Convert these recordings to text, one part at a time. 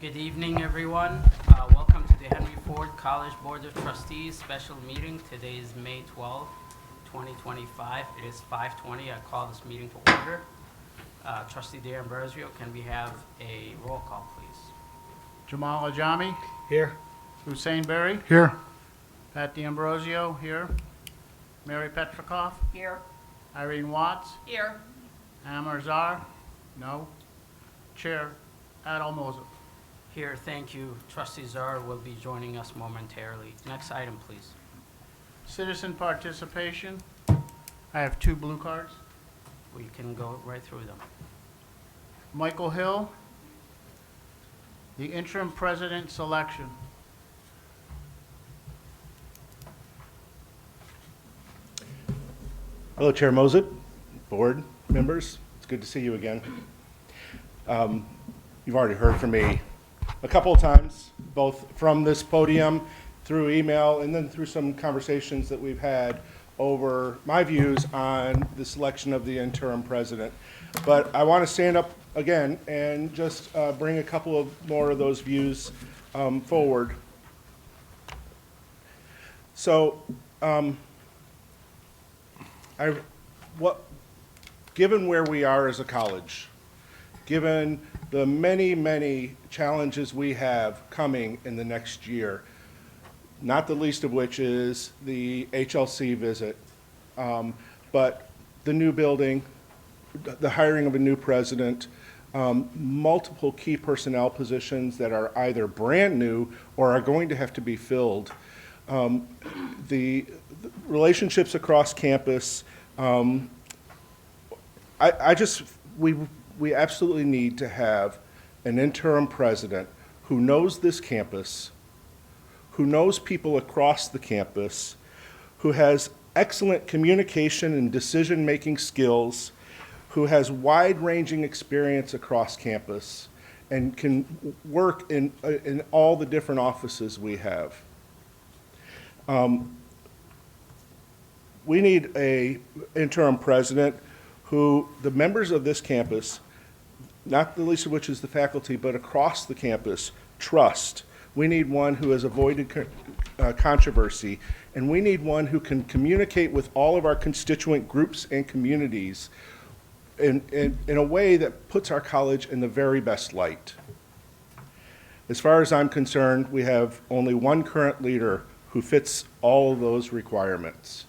Good evening, everyone. Welcome to the Henry Ford College Board of Trustees special meeting. Today is May 12, 2025. It is 5:20. I call this meeting to order. Trustee D'Ambrosio, can we have a roll call, please? Jamal Ajami, Here. Hussein Berry, Here. Pat D'Ambrosio here, Mary Petrikoff, Here. Irene Watts, Here. Amar Zar, no, Chair Adel Moser. Here, thank you. Trustee Zar will be joining us momentarily. Next item, please. Citizen participation, I have 2 blue cards. We can go right through them. Michael Hill, the interim president selection. Hello, Chair Mositt, board members. It's good to see you again. You've already heard from me a couple of times, both from this podium, through email, and then through some conversations that we've had over my views on the selection of the interim president. But I want to stand up again and just bring a couple of more of those views forward. So, given where we are as a college, given the many, many challenges we have coming in the next year, not the least of which is the HLC visit, but the new building, the hiring of a new president, multiple key personnel positions that are either brand new or are going to have to be filled. The relationships across campus, we absolutely need to have an interim president who knows this campus, who knows people across the campus, who has excellent communication and decision-making skills, who has wide-ranging experience across campus, and can work in all the different offices we have. We need an interim president who the members of this campus, not the least of which is the faculty, but across the campus, trust. We need one who has avoided controversy, and we need one who can communicate with all of our constituent groups and communities in a way that puts our college in the very best light. As far as I'm concerned, we have only one current leader who fits all of those requirements.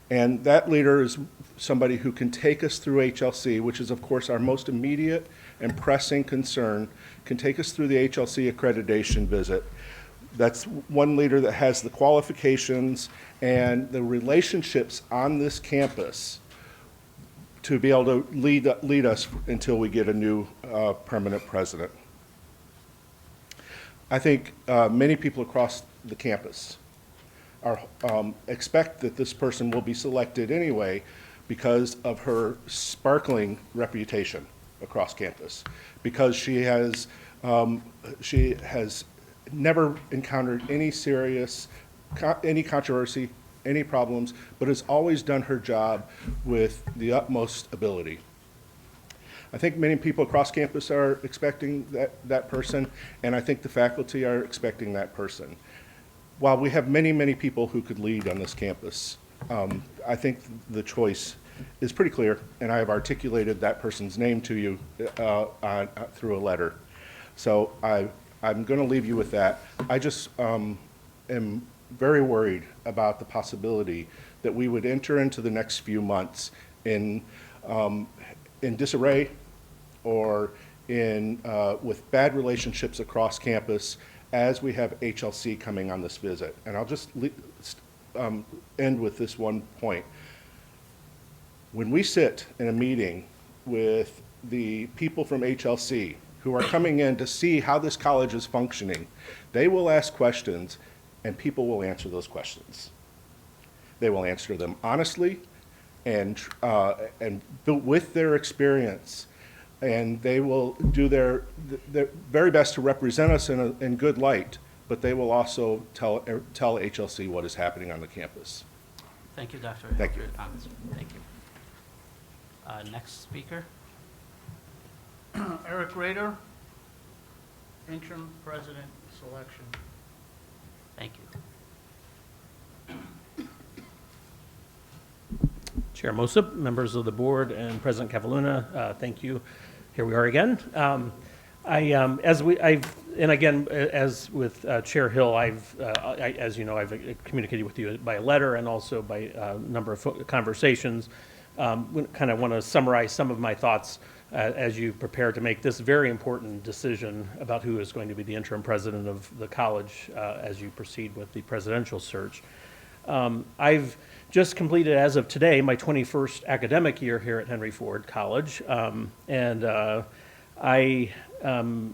And that leader is somebody who can take us through HLC, which is, of course, our most immediate and pressing concern, can take us through the HLC accreditation visit. That's one leader that has the qualifications and the relationships on this campus to be able to lead us until we get a new permanent president. I think many people across the campus expect that this person will be selected anyway because of her sparkling reputation across campus, because she has never encountered any serious, any controversy, any problems, but has always done her job with the utmost ability. I think many people across campus are expecting that person, and I think the faculty are expecting that person. While we have many, many people who could lead on this campus, I think the choice is pretty clear, and I have articulated that person's name to you through a letter. So I'm going to leave you with that. I just am very worried about the possibility that we would enter into the next few months in disarray or with bad relationships across campus as we have HLC coming on this visit. And I'll just end with this one point. When we sit in a meeting with the people from HLC who are coming in to see how this college is functioning, they will ask questions and people will answer those questions. They will answer them honestly and with their experience, and they will do their very best to represent us in good light, but they will also tell HLC what is happening on the campus. Thank you, Dr. Thank for you. your comments. Thank you. Next speaker. Eric Rader, interim president selection. Thank you. Chair Mosip, members of the board, and President Cavalluna, thank you. Here we are again. As with Chair Hill, as you know, I've communicated with you by letter and also by a number of conversations. Kind of want to summarize some of my thoughts as you prepare to make this very important decision about who is going to be the interim president of the college as you proceed with the presidential search. I've just completed, as of today, my 21st academic year here at Henry Ford College, and I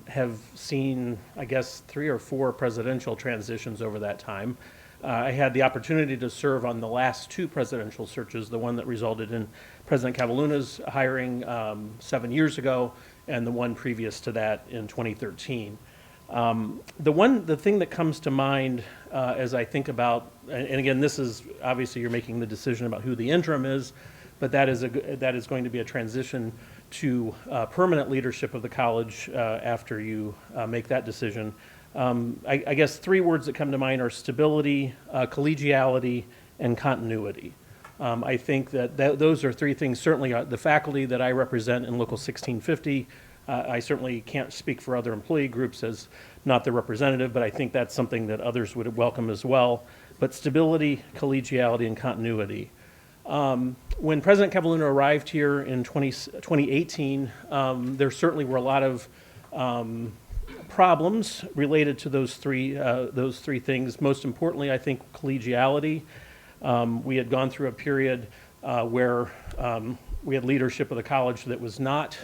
have seen, I guess, 3 or 4 presidential transitions over that time. I had the opportunity to serve on the last 2 presidential searches, the one that resulted in President Cavalluna's hiring 7 years ago, and the one previous to that in 2013. The thing that comes to mind as I think about, and again, this is obviously you're making the decision about who the interim is, but that is going to be a transition to permanent leadership of the college after you make that decision. I guess 3 words that come to mind are stability, collegiality, and continuity. I think that those are 3 things. Certainly the faculty that I represent in Local 1650, I certainly can't speak for other employee groups as not the representative, but I think that's something that others would welcome as well. But stability, collegiality, and continuity. When President Cavalluna arrived here in 2018, there certainly were a lot of problems related to those three things. Most importantly, I think collegiality. We had gone through a period where we had leadership of the college that was not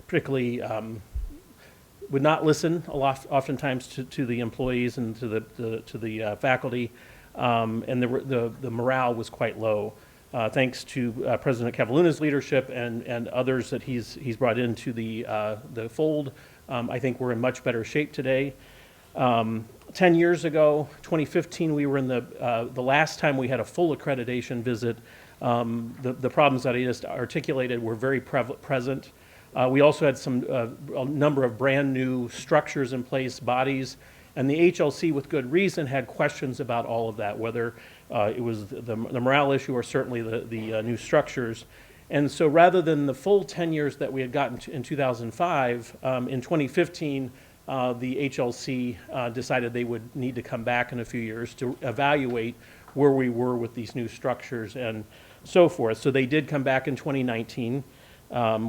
particularly would not listen oftentimes to the employees and to the faculty, and the morale was quite low. Thanks to President Cavalluna's leadership and others that he's brought into the fold, I think we're in much better shape today. 10 years ago, 2015, we were in the last time we had a full accreditation visit. The problems that I just articulated were very present. We also had a number of brand new structures in place, bodies, and the HLC, with good reason, had questions about all of that, whether it was the morale issue or certainly the new structures. And so rather than the full 10 years that we had gotten in 2005, in 2015, the HLC decided they would need to come back in a few years to evaluate where we were with these new structures and so forth. So they did come back in 2019.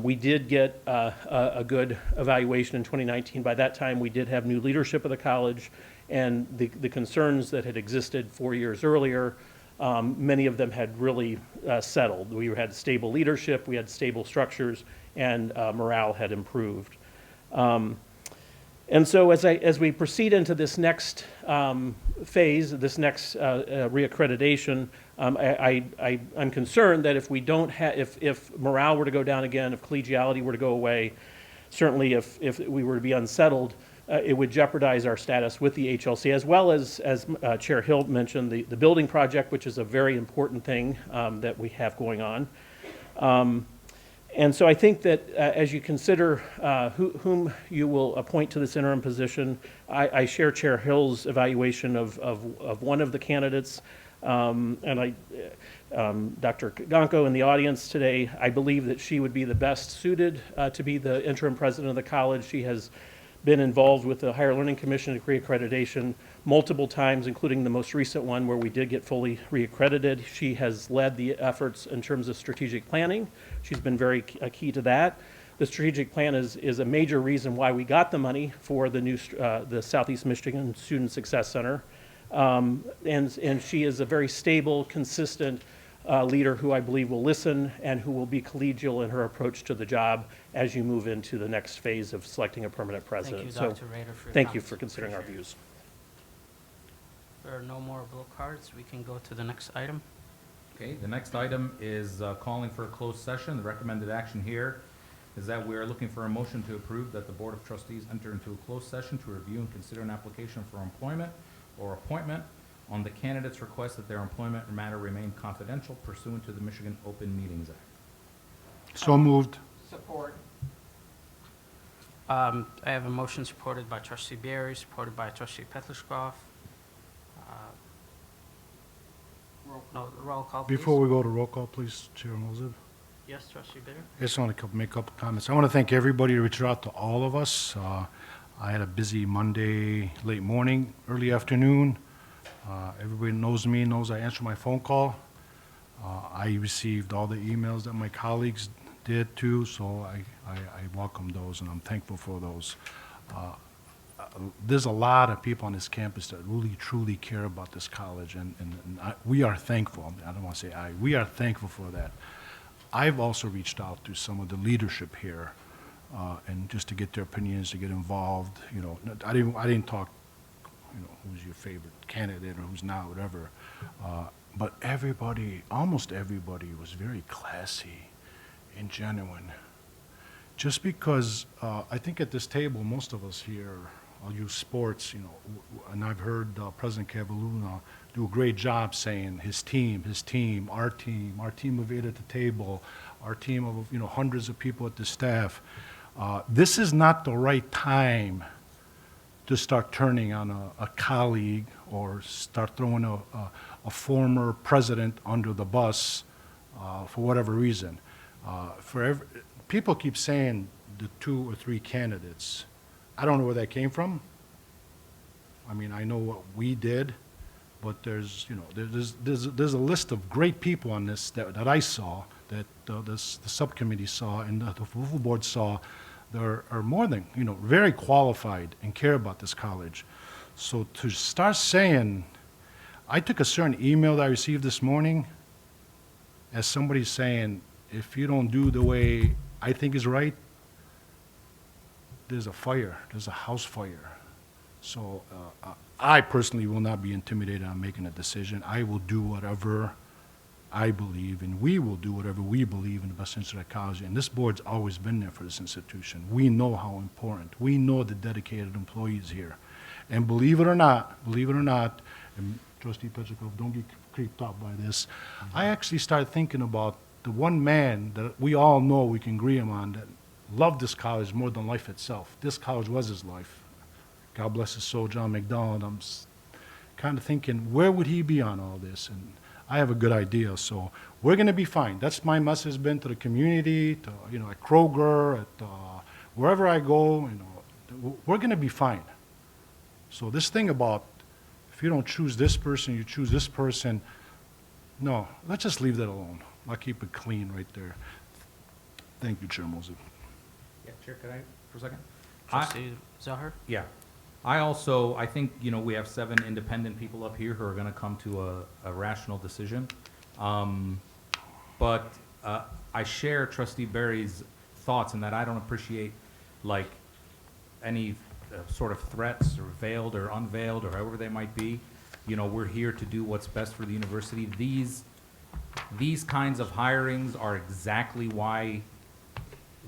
We did get a good evaluation in 2019. By that time, we did have new leadership of the college, and the concerns that had existed 4 years earlier, many of them had really settled. We had stable leadership, we had stable structures, and morale had improved. And so as we proceed into this next phase, this next reaccreditation, I'm concerned that if we don't if morale were to go down again, if collegiality were to go away, certainly if we were to be unsettled, it would jeopardize our status with the HLC, as well as Chair Hill mentioned, the building project, which is a very important thing that we have going on. And so I think that as you consider whom you will appoint to this interim position, I share Chair Hill's evaluation of one of the candidates. And Dr. Gonko in the audience today, I believe that she would be the best suited to be the interim president of the college. She has been involved with the Higher Learning Commission reaccreditation multiple times, including the most recent one where we did get fully reaccredited. She has led the efforts in terms of strategic planning. She's been very key to that. The strategic plan is a major reason why we got the money for the new the Southeast Michigan Student Success Center. And she is a very stable, consistent leader who I believe will listen and who will be collegial in her approach to the job as you move into the next phase of selecting a permanent president. Thank you, Dr. Rader, for your Thank you comments. for considering our Appreciate it. views. There are no more blue cards. We can go to the next item. Okay, the next item is calling for a closed session. The recommended action here is that we are looking for a motion to approve that the Board of Trustees enter into a closed session to review and consider an application for employment or appointment on the candidate's request that their employment matter remain confidential pursuant to the Michigan Open Meetings Act. So moved. Support. I have a motion supported by trustee Barry, supported by trustee Petlicoff. Roll call, please. Before we go to roll call, please, Chair Moses. Yes, trustee Barry? I just want to make a couple comments. I want to thank everybody who reached out to all of us. I had a busy Monday, late morning, early afternoon. Everybody knows me, knows I answer my phone call. I received all the emails that my colleagues did too, so I welcome those and I'm thankful for those. There's a lot of people on this campus that really, truly care about this college, and we are thankful. I don't want to say we are thankful for that. I've also reached out to some of the leadership here, and just to get their opinions, to get involved. You know, I didn't talk, you know, who's your favorite candidate or who's not, whatever. But everybody, almost everybody, was very classy and genuine. Just because I think at this table, most of us here, I'll use sports, you know, and I've heard President Cavalluna do a great job saying his team, our team of 8 at the table, our team of, you know, hundreds of people at the staff. This is not the right time to start turning on a colleague or start throwing a former president under the bus for whatever reason. People keep saying the 2 or 3 candidates. I don't know where that came from. I mean, I know what we did, but there's, you know, there's a list of great people on this that I saw, that the subcommittee saw, and the full board saw. There are more than, you know, very qualified and care about this college. So to start saying, I took a certain email that I received this morning as somebody saying, if you don't do the way I think is right, there's a fire, there's a house fire. So I personally will not be intimidated on making a decision. I will do whatever I believe, and we will do whatever we believe in the best interest of the college. And this board's always been there for this institution. We know how important. We know the dedicated employees here. And believe it or not, and Trustee Petlicoff, don't get creeped out by this, I actually started thinking about the one man that we all know we can agree on that loved this college more than life itself. This college was his life. God bless his soul, John McDonald. I'm kind of thinking, where would he be on all this? And I have a good idea, so we're going to be fine. That's my message been to the community, to, you know, at Kroger, at wherever I go, you know, we're going to be fine. So this thing about if you don't choose this person, you choose this person, no, let's just leave that alone. I'll keep it clean right there. Thank you, Chair Moses. Yeah, Chair, could I, for a second? Trustee Zahar? Yeah. I think, you know, we have 7 independent people up here who are going to come to a rational decision. But I share Trustee Barry's thoughts in that I don't appreciate, like, any sort of threats or veiled or unveiled or however they might be. You know, we're here to do what's best for the university. These kinds of hirings are exactly why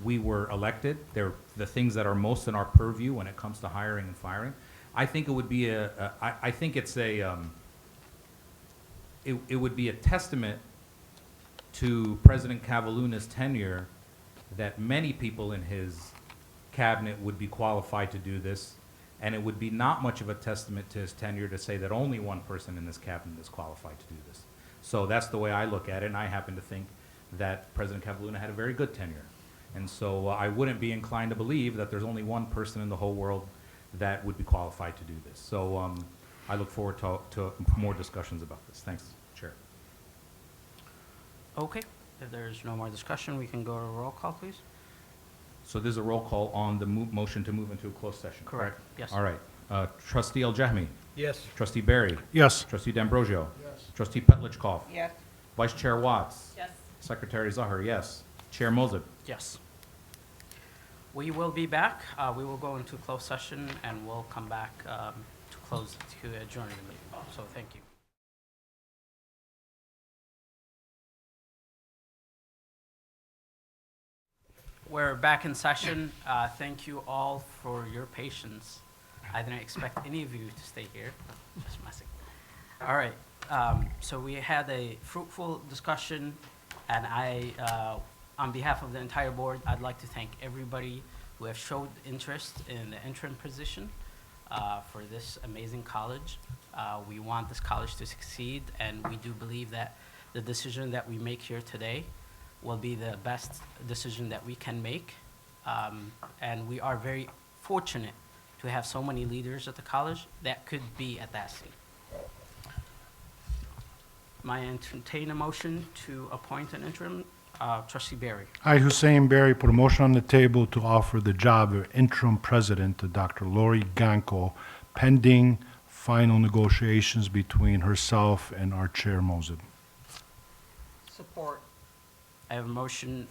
we were elected. They're the things that are most in our purview when it comes to hiring and firing. I think it would be I think it's it would be a testament to President Cavalluna's tenure that many people in his cabinet would be qualified to do this, and it would be not much of a testament to his tenure to say that only one person in this cabinet is qualified to do this. So that's the way I look at it, and I happen to think that President Cavalluna had a very good tenure. And so I wouldn't be inclined to believe that there's only one person in the whole world that would be qualified to do this. So I look forward to more discussions about this. Thanks, Chair. Okay, if there's no more discussion, we can go to roll call, please. So there's a roll call on the motion to move into a closed session, correct? Yes. All right. Trustee El-Jahmi. Yes. Trustee Barry. Yes. Trustee D'Ambrosio. Yes. Trustee Petlicoff. Yes. Vice Chair Watts. Yes. Secretary Zahar, yes. Chair Moses. Yes. We will be back. We will go into closed session, and we'll come back to adjourn the meeting. So thank you. We're back in session. Thank you all for your patience. I didn't expect any of you to stay here. Just messing. All right. So we had a fruitful discussion, and on behalf of the entire board, I'd like to thank everybody who have showed interest in the interim position for this amazing college. We want this college to succeed, and we do believe that the decision that we make here today will be the best decision that we can make. And we are very fortunate to have so many leaders at the college that could be at that seat. May I entertain a motion to appoint an interim? Trustee Barry. I, Hussein Berry, put a motion on the table to offer the job of interim president to Dr. Lori Gonko, pending final negotiations between herself and our chair, Mosib. Support. I have a motion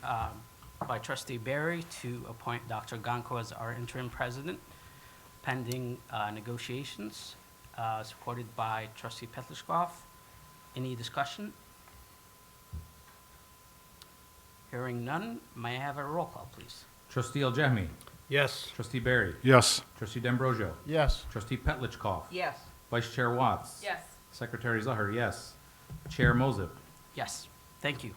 by Trustee Barry to appoint Dr. Gonko as our interim president, pending negotiations, supported by Trustee Petlishkov. Any discussion? Hearing none, may I have a roll call, please? Trustee Aljahmi. Yes. Trustee Barry. Yes. Trustee D'Ambrosio. Yes. Trustee Petlicoff. Yes. Vice Chair Watts. Yes. Secretary Zahar, yes. Chair Mosib. Yes, thank you.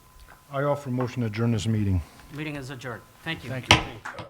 I offer a motion to adjourn this meeting. Meeting is adjourned. Thank you. Thank you.